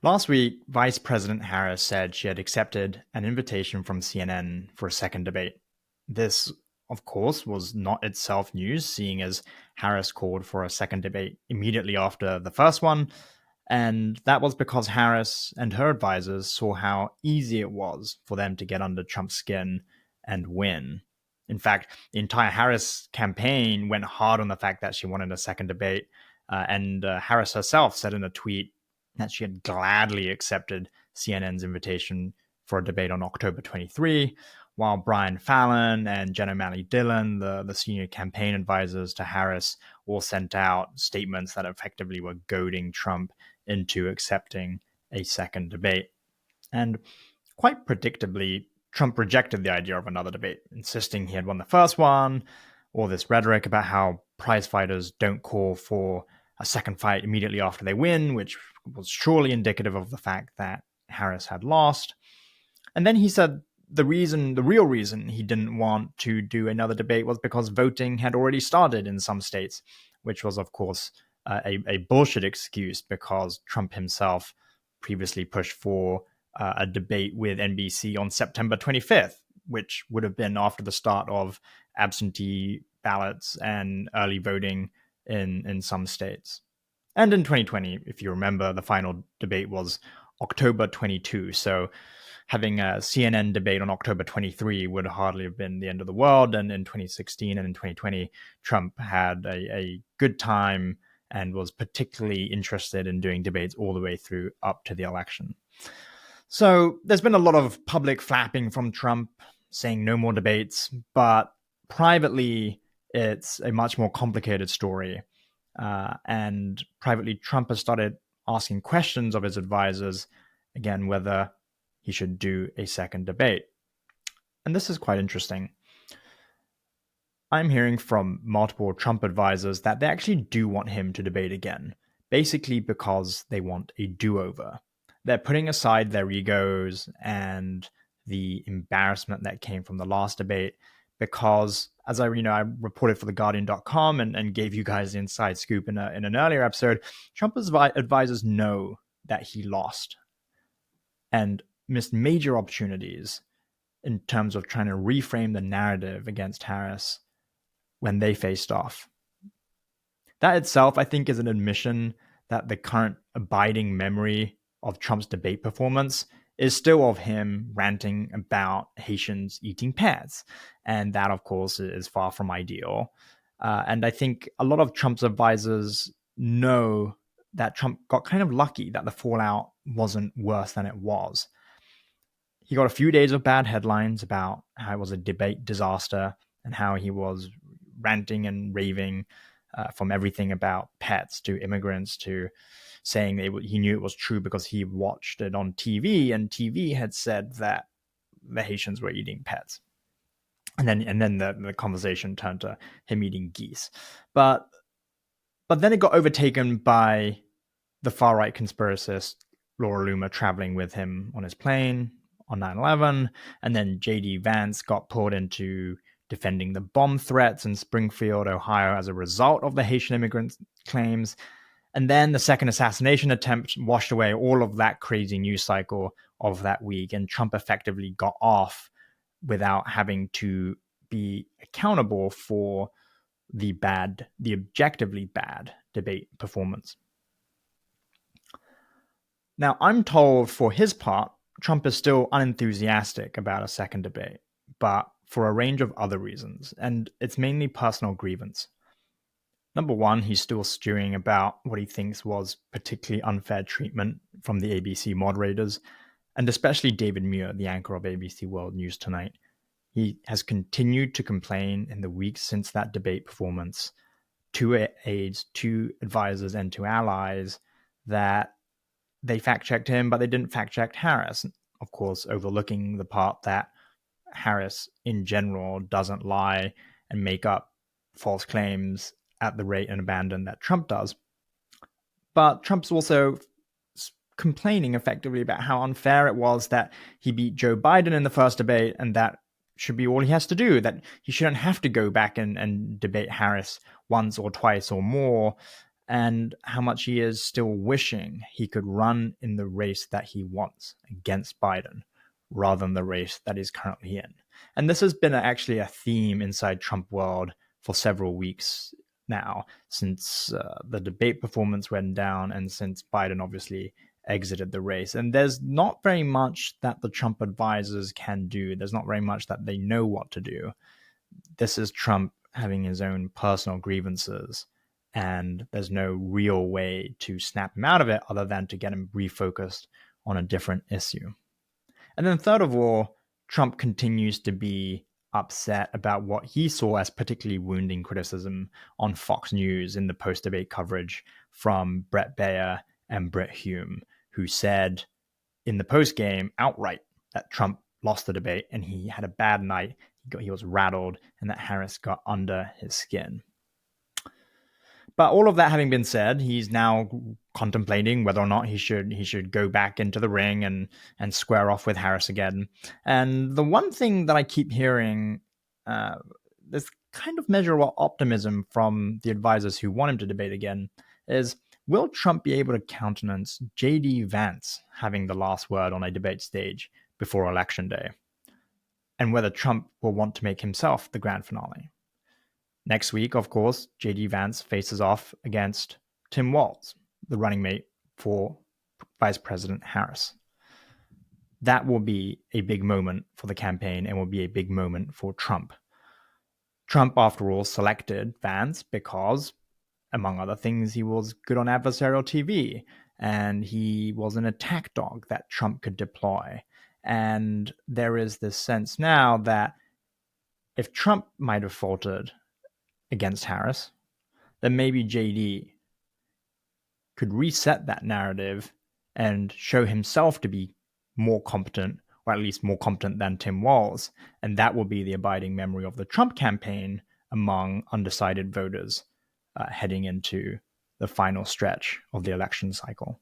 Last week, Vice President Harris said she had accepted an invitation from CNN for a second debate. This, of course, was not itself news, seeing as Harris called for a second debate immediately after the first one, and that was because Harris and her advisors saw how easy it was for them to get under Trump's skin and win. In fact, the entire Harris campaign went hard on the fact that she wanted a second debate, and Harris herself said in a tweet that she had gladly accepted CNN's invitation for a debate on October 23, while Brian Fallon and Jen O'Malley Dillon, the senior campaign advisors to Harris, all sent out statements that effectively were goading Trump into accepting a second debate. And quite predictably, Trump rejected the idea of another debate, insisting he had won the first one, all this rhetoric about how prize fighters don't call for a second fight immediately after they win, which was surely indicative of the fact that Harris had lost. And then he said the real reason he didn't want to do another debate was because voting had already started in some states, which was, of course, a bullshit excuse because Trump himself previously pushed for a debate with NBC on September 25th, which would have been after the start of absentee ballots and early voting in some states. And in 2020, if you remember, the final debate was October 22. So having a CNN debate on October 23 would hardly have been the end of the world. And in 2016 and in 2020, Trump had a good time and was particularly interested in doing debates all the way through up to the election. So there's been a lot of public flapping from Trump saying no more debates, but privately, it's a much more complicated story. And privately, Trump has started asking questions of his advisors, again, whether he should do a second debate. And this is quite interesting. I'm hearing from multiple Trump advisors that they actually do want him to debate again, basically because they want a do-over. They're putting aside their egos and the embarrassment that came from the last debate because, as I reported for theguardian.com and gave you guys the inside scoop in an earlier episode, Trump's advisors know that he lost and missed major opportunities in terms of trying to reframe the narrative against Harris when they faced off. That itself, I think, is an admission that the current abiding memory of Trump's debate performance is still of him ranting about Haitians eating pears. And that, of course, is far from ideal. And I think a lot of Trump's advisors know that Trump got kind of lucky that the fallout wasn't worse than it was. He got a few days of bad headlines about how it was a debate disaster and how he was ranting and raving from everything about pets to immigrants to saying he knew it was true because he watched it on TV and TV had said that the Haitians were eating pets. And then the conversation turned to him eating geese. But then it got overtaken by the far-right conspiracist Laura Loomer traveling with him on his plane on 9/11. And then J.D. Vance got pulled into defending the bomb threats in Springfield, Ohio, as a result of the Haitian immigrant claims. And then the second assassination attempt washed away all of that crazy news cycle of that week. And Trump effectively got off without having to be accountable for the objectively bad debate performance. Now, I'm told for his part, Trump is still unenthusiastic about a second debate, but for a range of other reasons, and it's mainly personal grievance. Number one, he's still stewing about what he thinks was particularly unfair treatment from the ABC moderators, and especially David Muir, the anchor of ABC World News Tonight. He has continued to complain in the weeks since that debate performance to aides, to advisors, and to allies that they fact-checked him, but they didn't fact-check Harris, of course, overlooking the part that Harris in general doesn't lie and make up false claims at the rate and abandon that Trump does. But Trump's also complaining effectively about how unfair it was that he beat Joe Biden in the first debate, and that should be all he has to do, that he shouldn't have to go back and debate Harris once or twice or more. and how much he is still wishing he could run in the race that he wants against Biden rather than the race that he's currently in. And this has been actually a theme inside Trump world for several weeks now, since the debate performance went down and since Biden obviously exited the race. And there's not very much that the Trump advisors can do. There's not very much that they know what to do. This is Trump having his own personal grievances, and there's no real way to snap him out of it other than to get him refocused on a different issue. And then third of all, Trump continues to be upset about what he saw as particularly wounding criticism on Fox News in the post-debate coverage from Brett Baier and Brit Hume, who said in the post-game outright that Trump lost the debate and he had a bad night, he was rattled, and that Harris got under his skin. But all of that having been said, he's now contemplating whether or not he should go back into the ring and square off with Harris again. And the one thing that I keep hearing, this kind of measure of optimism from the advisors who want him to debate again, is will Trump be able to countenance J.D. Vance having the last word on a debate stage before Election Day? And whether Trump will want to make himself the grand finale. Next week, of course, J.D. Vance faces off against Tim Walz, the running mate for Vice President Harris. That will be a big moment for the campaign and will be a big moment for Trump. Trump, after all, selected Vance because, among other things, he was good on adversarial TV and he was an attack dog that Trump could deploy. And there is this sense now that if Trump might have faltered against Harris, then maybe JD could reset that narrative and show himself to be more competent, or at least more competent than Tim Walz. And that will be the abiding memory of the Trump campaign among undecided voters heading into the final stretch of the election cycle.